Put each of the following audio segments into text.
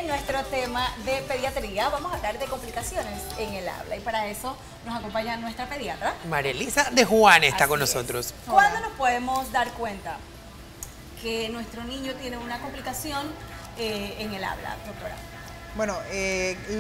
en nuestro tema de pediatría vamos a hablar de complicaciones en el habla y para eso nos acompaña nuestra pediatra. María Elisa de Juan está Así con es. nosotros. ¿Cuándo nos podemos dar cuenta que nuestro niño tiene una complicación en el habla, doctora? Bueno,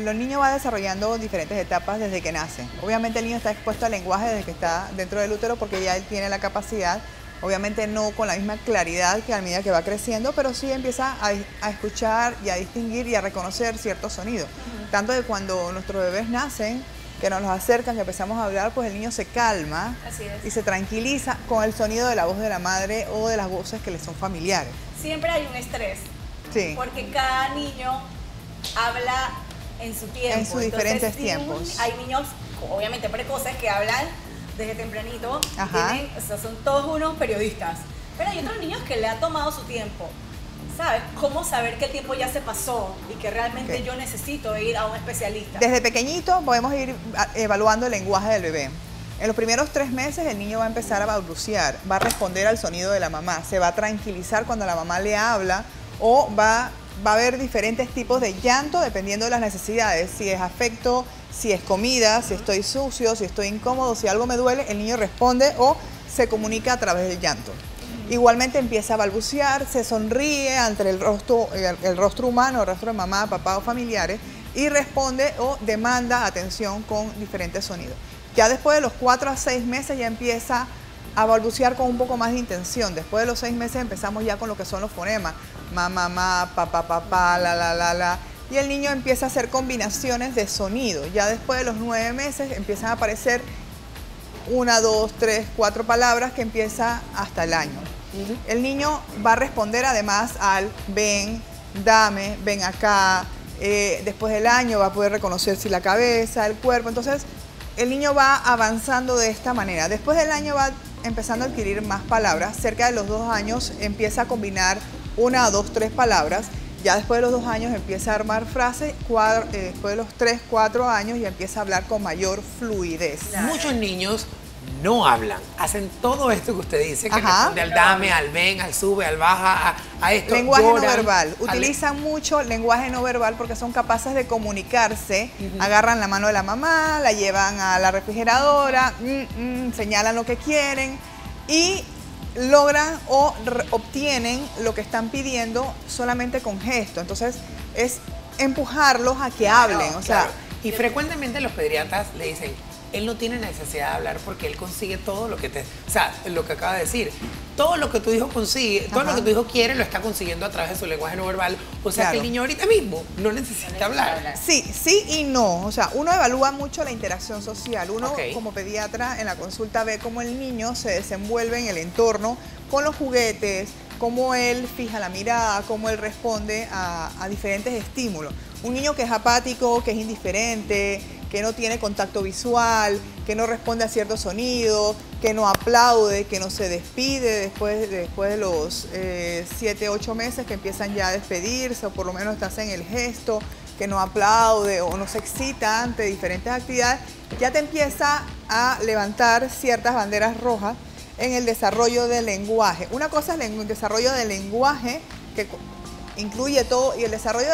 los niños van desarrollando diferentes etapas desde que nacen. Obviamente el niño está expuesto al lenguaje desde que está dentro del útero porque ya él tiene la capacidad, obviamente no con la misma claridad que a medida que va creciendo, pero sí empieza a escuchar y a distinguir y a reconocer ciertos sonidos. Tanto de cuando nuestros bebés nacen, que nos los acercan, que empezamos a hablar, pues el niño se calma y se tranquiliza con el sonido de la voz de la madre o de las voces que le son familiares. Siempre hay un estrés, sí, porque cada niño habla en su tiempo. En sus diferentes tiempos. Hay niños, obviamente precoces, que hablan desde tempranito. Tienen, o sea, son todos unos periodistas. Pero hay otros niños que le ha tomado su tiempo. ¿Sabes? ¿Cómo saber que el tiempo ya se pasó y que realmente yo necesito ir a un especialista? Desde pequeñito podemos ir evaluando el lenguaje del bebé. En los primeros 3 meses el niño va a empezar a balbucear, va a responder al sonido de la mamá, se va a tranquilizar cuando la mamá le habla o va a haber diferentes tipos de llanto dependiendo de las necesidades, si es afecto, si es comida, si estoy sucio, si estoy incómodo, si algo me duele, el niño responde o se comunica a través del llanto. Igualmente empieza a balbucear, se sonríe ante el rostro humano, el rostro de mamá, papá o familiares y responde o demanda atención con diferentes sonidos. Ya después de los 4 a 6 meses ya empieza a balbucear con un poco más de intención. Después de los 6 meses empezamos ya con lo que son los fonemas. Ma, papá, papá, la. Y el niño empieza a hacer combinaciones de sonidos. Ya después de los 9 meses empiezan a aparecer 1, 2, 3, 4 palabras que empieza hasta el año. El niño va a responder además al ven, dame, ven acá. Después del año va a poder reconocer si la cabeza, el cuerpo. Entonces el niño va avanzando de esta manera. Después del año va empezando a adquirir más palabras. Cerca de los 2 años empieza a combinar 1, 2, 3 palabras. Ya después de los 2 años empieza a armar frases. Después de los 3, 4 años ya empieza a hablar con mayor fluidez. Claro. Muchos niños no hablan, hacen todo esto que usted dice, que responde al dame, al ven, al sube, al baja, a esto. Lenguaje no verbal. Utilizan mucho lenguaje no verbal porque son capaces de comunicarse. Agarran la mano de la mamá, la llevan a la refrigeradora, señalan lo que quieren y logran o obtienen lo que están pidiendo solamente con gesto. Entonces es empujarlos a que hablen. O sea, y frecuentemente los pediatras le dicen, él no tiene necesidad de hablar porque él consigue todo lo que lo que acaba de decir. Todo lo que tu hijo consigue, todo lo que tu hijo quiere lo está consiguiendo a través de su lenguaje no verbal. O sea que el niño ahorita mismo no necesita hablar. Sí, sí y no. O sea, uno evalúa mucho la interacción social. Uno como pediatra en la consulta ve cómo el niño se desenvuelve en el entorno con los juguetes, cómo él fija la mirada, cómo él responde a diferentes estímulos. Un niño que es apático, que es indiferente, que no tiene contacto visual, que no responde a ciertos sonidos, que no aplaude, que no se despide después de los 7, 8 meses que empiezan ya a despedirse o por lo menos te hacen el gesto, que no aplaude o no se excita ante diferentes actividades, ya te empieza a levantar ciertas banderas rojas en el desarrollo del lenguaje. Una cosa es el desarrollo del lenguaje que incluye todo y el desarrollo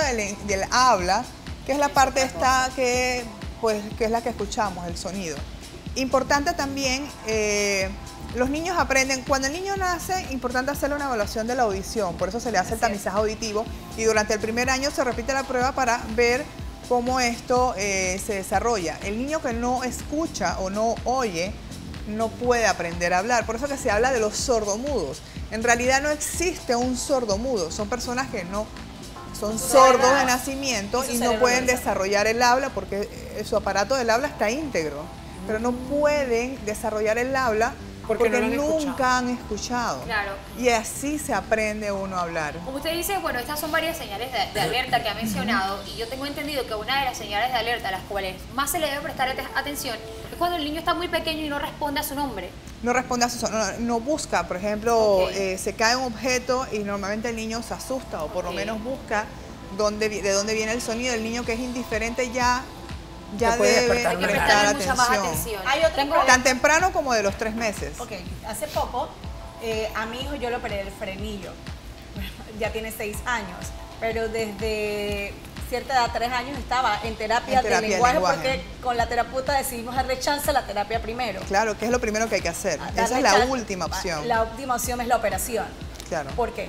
del habla, que es la parte esta que es la que escuchamos, el sonido. Importante también, los niños aprenden, cuando el niño nace, importante hacerle una evaluación de la audición, por eso se le hace el tamizaje auditivo y durante el primer año se repite la prueba para ver cómo esto se desarrolla. El niño que no escucha o no oye, no puede aprender a hablar, por eso que se habla de los sordomudos. En realidad no existe un sordomudo, son personas que no son sordos de nacimiento y no pueden desarrollar el habla porque su aparato del habla está íntegro, pero no pueden desarrollar el habla porque nunca han escuchado. Claro. Y así se aprende uno a hablar. Como usted dice, bueno, estas son varias señales de alerta que ha mencionado y yo tengo entendido que una de las señales de alerta a las cuales más se le debe prestar atención es cuando el niño está muy pequeño y no responde a su nombre. No responde a su no busca, por ejemplo, se cae un objeto y normalmente el niño se asusta o por lo menos busca de dónde viene el sonido. El niño que es indiferente ya debe prestar atención. Hay otro tan temprano como de los 3 meses. Hace poco a mi hijo yo le operé el frenillo. Ya tiene 6 años, pero desde cierta edad, 3 años, estaba en terapia de lenguaje porque con la terapeuta decidimos darle chance a la terapia primero. Claro, que es lo primero que hay que hacer. Esa es la última opción. La última opción es la operación. Claro. ¿Por qué?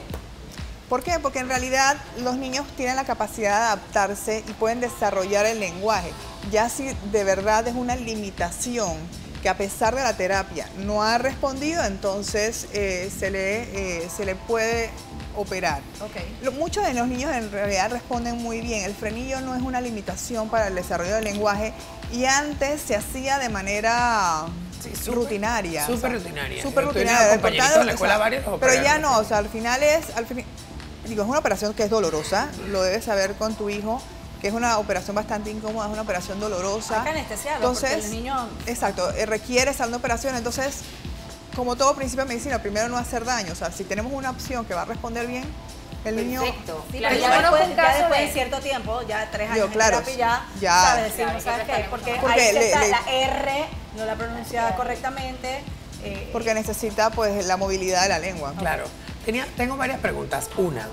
¿Por qué? Porque en realidad los niños tienen la capacidad de adaptarse y pueden desarrollar el lenguaje. Ya si de verdad es una limitación que a pesar de la terapia no ha respondido, entonces se le puede operar. Okay. Muchos de los niños en realidad responden muy bien. El frenillo no es una limitación para el desarrollo del lenguaje y antes se hacía de manera rutinaria. Súper rutinaria. Súper rutinaria. En la escuela varios pero ya no, o sea, al final es una operación que es dolorosa, lo debes saber con tu hijo, que es una operación bastante incómoda, es una operación dolorosa. Hay que anestesiarlo, entonces, porque el niño... Exacto, requiere esa operación, entonces, como todo principio de medicina, primero no hacer daño, o sea, si tenemos una opción que va a responder bien, el niño... Perfecto. Sí, claro, ya después de cierto tiempo, ya 3 años claro, de terapia, ya sabes, decimos, ¿sabes qué? Porque ahí está la R, no la pronunciaba correctamente. Porque necesita, pues, la movilidad de la lengua. Claro. Tengo varias preguntas. Una.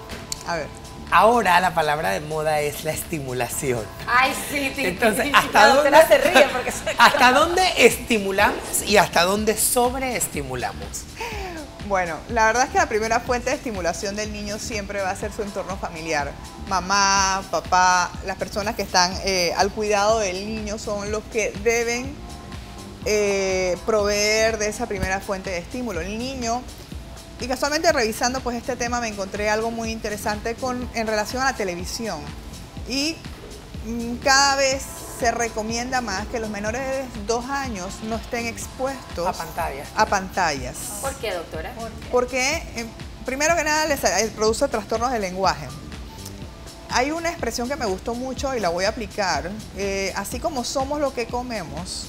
A ver. Ahora la palabra de moda es la estimulación. Ay, sí, Entonces, ¿hasta dónde estimulamos y hasta dónde sobreestimulamos? Bueno, la verdad es que la primera fuente de estimulación del niño siempre va a ser su entorno familiar. Mamá, papá, las personas que están al cuidado del niño son los que deben proveer de esa primera fuente de estímulo. El niño... Y casualmente revisando pues este tema me encontré algo muy interesante en relación a la televisión. Y cada vez se recomienda más que los menores de 2 años no estén expuestos a pantallas. ¿Por qué, doctora? Porque primero que nada les produce trastornos del lenguaje. Hay una expresión que me gustó mucho y la voy a aplicar. Así como somos lo que comemos,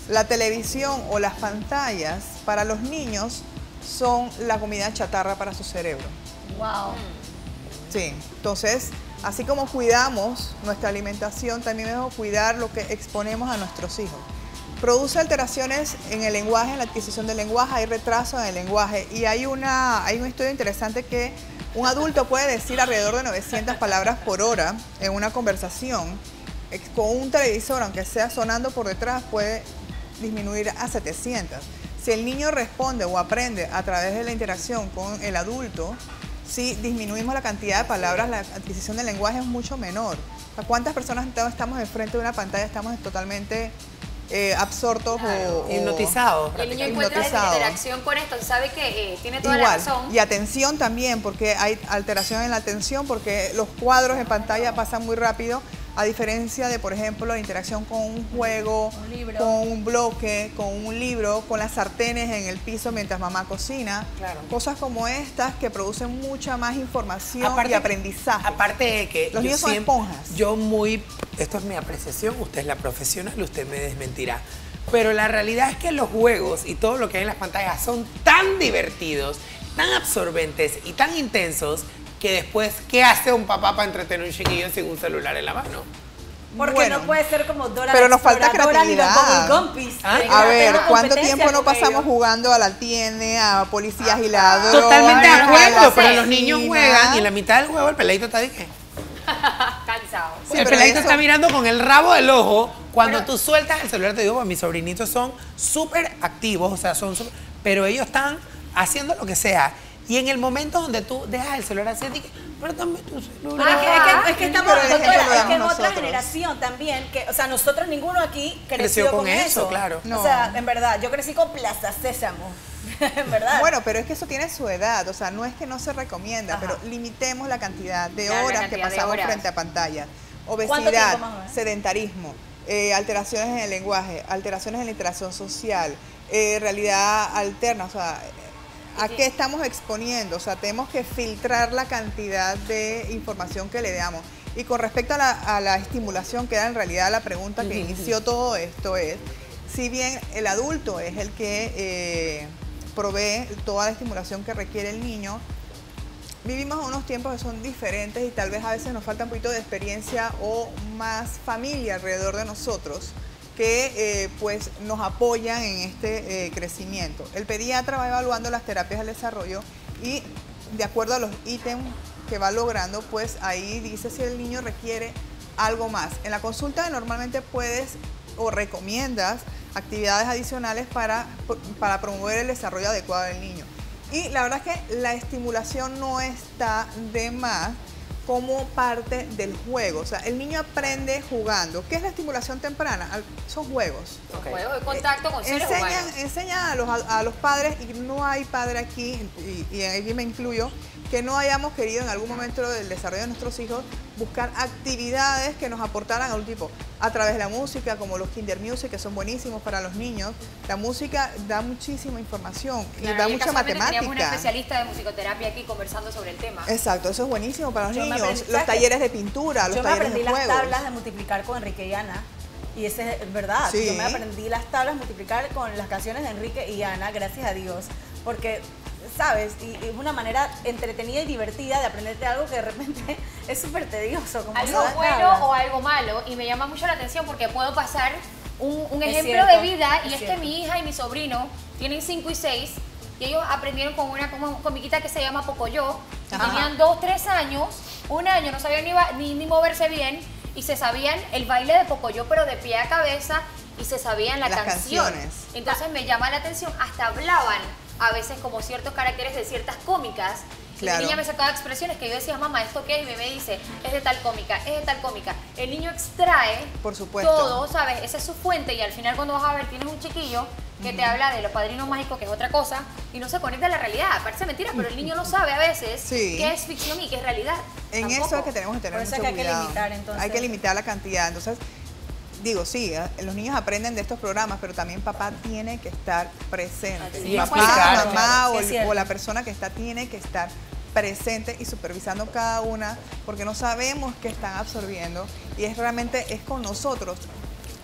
la televisión o las pantallas para los niños son la comida chatarra para su cerebro. Wow. Sí, entonces, así como cuidamos nuestra alimentación, también debemos cuidar lo que exponemos a nuestros hijos. Produce alteraciones en el lenguaje, en la adquisición del lenguaje, hay retraso en el lenguaje y hay un estudio interesante que un adulto puede decir alrededor de 900 palabras por hora en una conversación. Con un televisor, aunque sea sonando por detrás, puede disminuir a 700. Si el niño responde o aprende a través de la interacción con el adulto, si disminuimos la cantidad de palabras, la adquisición del lenguaje es mucho menor. ¿Cuántas personas estamos enfrente de una pantalla, estamos totalmente absortos o hipnotizados? Y el niño encuentra interacción con esto, sabe que tiene toda la razón. Y atención también, porque hay alteración en la atención, porque los cuadros en pantalla pasan muy rápido, a diferencia de, por ejemplo, la interacción con un juego, con un bloque, con un libro, con las sartenes en el piso mientras mamá cocina. Claro. Cosas como estas que producen mucha más información y aprendizaje. Aparte de que los niños son esponjas. Esto es mi apreciación, usted es la profesional, usted me desmentirá. Pero la realidad es que los juegos y todo lo que hay en las pantallas son tan divertidos, tan absorbentes y tan intensos que después, ¿qué hace un papá para entretener a un chiquillo sin un celular en la mano? Porque no puede ser como Dora pero nos falta creatividad. Ni los Bubblegumpies. A ver, ¿cuánto tiempo no pasamos jugando a la tiene, a policías y ladrones? Totalmente de acuerdo, pero los niños juegan y en la mitad del juego el peladito está de qué. Cansado. Sí, el peladito está mirando con el rabo del ojo. Cuando tú sueltas el celular, te digo, pues mis sobrinitos son súper activos, o sea, pero ellos están haciendo lo que sea. Y en el momento donde tú dejas el celular así, pero también tu celular. Es que estamos, doctora, es que en otra generación también, que, o sea, nosotros ninguno aquí creció con eso. Claro. No. O sea, en verdad, yo crecí con Plaza Sésamo. En verdad. Bueno, pero es que eso tiene su edad, o sea, no es que no se recomienda, pero limitemos la cantidad de horas que pasamos frente a pantalla. Obesidad, sedentarismo, alteraciones en el lenguaje, alteraciones en la interacción social, realidad alterna, o sea, ¿a qué estamos exponiendo? O sea, tenemos que filtrar la cantidad de información que le damos. Y con respecto a la estimulación, que era en realidad la pregunta que inició todo esto, es, si bien el adulto es el que provee toda la estimulación que requiere el niño, vivimos unos tiempos que son diferentes y tal vez a veces nos falta un poquito de experiencia o más familia alrededor de nosotros que pues nos apoyan en este crecimiento. El pediatra va evaluando las terapias del desarrollo y de acuerdo a los ítems que va logrando, pues ahí dice si el niño requiere algo más. En la consulta normalmente puedes o recomiendas actividades adicionales para promover el desarrollo adecuado del niño. Y la verdad es que la estimulación no está de más como parte del juego. O sea, el niño aprende jugando. ¿Qué es la estimulación temprana? Son juegos. Son juegos de contacto con seres humanos. Enseña a los padres, y no hay padre aquí, y aquí me incluyo, que no hayamos querido en algún momento del desarrollo de nuestros hijos buscar actividades que nos aportaran algún tipo, a través de la música, como los Kinder Music, que son buenísimos para los niños. La música da muchísima información, claro, y da mucha matemática. Teníamos una especialista de musicoterapia aquí conversando sobre el tema. Exacto, eso es buenísimo para los niños. Los talleres de pintura, los talleres de juegos. Yo me aprendí las tablas de multiplicar con Enrique y Ana. Y ese es verdad. Sí. Yo me aprendí las tablas de multiplicar con las canciones de Enrique y Ana, gracias a Dios. Porque, ¿sabes? Y es una manera entretenida y divertida de aprenderte algo que de repente es súper tedioso. Como algo bueno o algo malo. Y me llama mucho la atención porque puedo pasar un ejemplo cierto, de vida. Y es cierto. que mi hija y mi sobrino tienen 5 y 6. Y ellos aprendieron con una comiquita que se llama Pocoyo. Tenían 2, 3 años. 1 año, no sabían ni moverse bien. Y se sabían el baile de Pocoyo, pero de pie a cabeza. Y se sabían las canciones. Entonces me llama la atención. Hasta hablaban a veces como ciertos caracteres de ciertas cómicas. Claro. Y la niña me sacaba expresiones que yo decía, mamá, ¿esto qué es? Y me dice, es de tal cómica, es de tal cómica. El niño extrae por supuesto todo, ¿sabes? Esa es su fuente y al final cuando vas a ver tienes un chiquillo que te habla de los padrinos mágicos, que es otra cosa, y no se conecta a la realidad. Parece mentira, pero el niño no sabe a veces qué es ficción y qué es realidad. En Tampoco. eso es que tenemos que tener mucho cuidado. Hay que limitar, entonces. Hay que limitar la cantidad. Entonces, digo, sí, los niños aprenden de estos programas, pero también papá tiene que estar presente. Sí, papá, mamá o la persona que está tiene que estar presente y supervisando cada una, porque no sabemos qué están absorbiendo y realmente es con nosotros.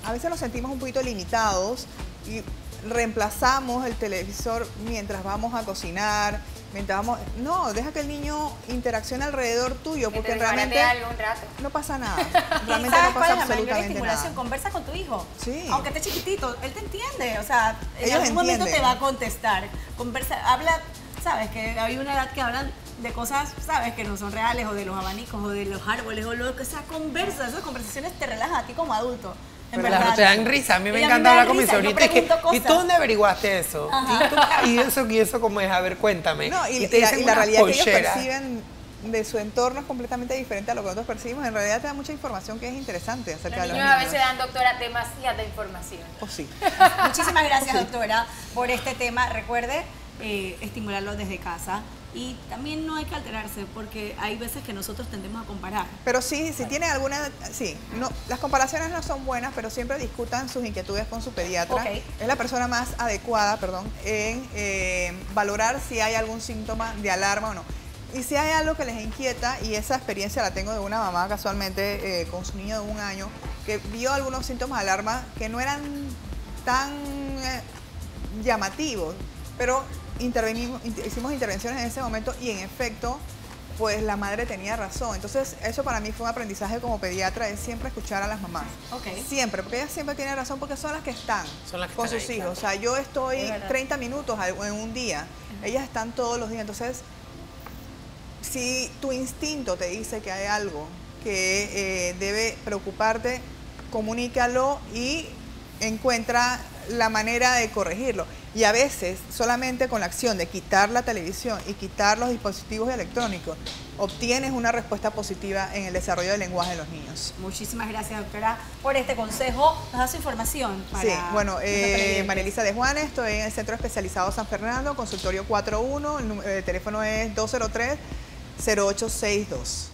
A veces nos sentimos un poquito limitados y reemplazamos el televisor mientras vamos a cocinar, mientras vamos... No, deja que el niño interaccione alrededor tuyo, porque realmente algo un rato. no pasa nada. Realmente ¿Sabes no cuál pasa es la mayor absolutamente estimulación? nada. Conversa con tu hijo. Sí. Aunque esté chiquitito, él te entiende. O sea, en Ellos algún momento entienden. te va a contestar. Conversa, habla, sabes que hay una edad que hablan de cosas, sabes, que no son reales, o de los abanicos, o de los árboles, o lo que sea, conversa. Esas conversaciones te relajan a ti como adulto. En Claro, verdad. te dan risa. A mí me Y encanta hablar con mi risa, yo sobrita. pregunto ¿Y tú cosas. dónde averiguaste eso? ¿Y eso cómo es? A ver, cuéntame. No, y te la dicen unas realidad que ellos polleras. perciben de su entorno es completamente diferente a lo que nosotros percibimos. En realidad te da mucha información que es interesante acerca de Los los niños a niños. veces dan, doctora, demasiada información. Oh, sí. Muchísimas gracias, doctora, por este tema. Recuerde estimularlo desde casa. Y también no hay que alterarse, porque hay veces que nosotros tendemos a comparar. Pero sí, si tienen alguna... Sí, no, las comparaciones no son buenas, pero siempre discutan sus inquietudes con su pediatra. Ok. Es la persona más adecuada, en valorar si hay algún síntoma de alarma o no. Y si hay algo que les inquieta, y esa experiencia la tengo de una mamá casualmente con su niño de 1 año, que vio algunos síntomas de alarma que no eran tan llamativos, pero hicimos intervenciones en ese momento y en efecto, pues la madre tenía razón. Entonces, eso para mí fue un aprendizaje como pediatra, es siempre escuchar a las mamás. Okay. Siempre, porque ellas siempre tienen razón, porque son las que están con sus hijos. Claro. O sea, yo estoy 30 minutos en un día, ellas están todos los días. Entonces, si tu instinto te dice que hay algo que debe preocuparte, comunícalo y encuentra la manera de corregirlo. Y a veces, solamente con la acción de quitar la televisión y quitar los dispositivos electrónicos, obtienes una respuesta positiva en el desarrollo del lenguaje de los niños. Muchísimas gracias, doctora, por este consejo. Nos da su información para... Sí, bueno, María Elisa de Juanes, estoy en el Centro Especializado San Fernando, consultorio 41, el teléfono es 203-0862.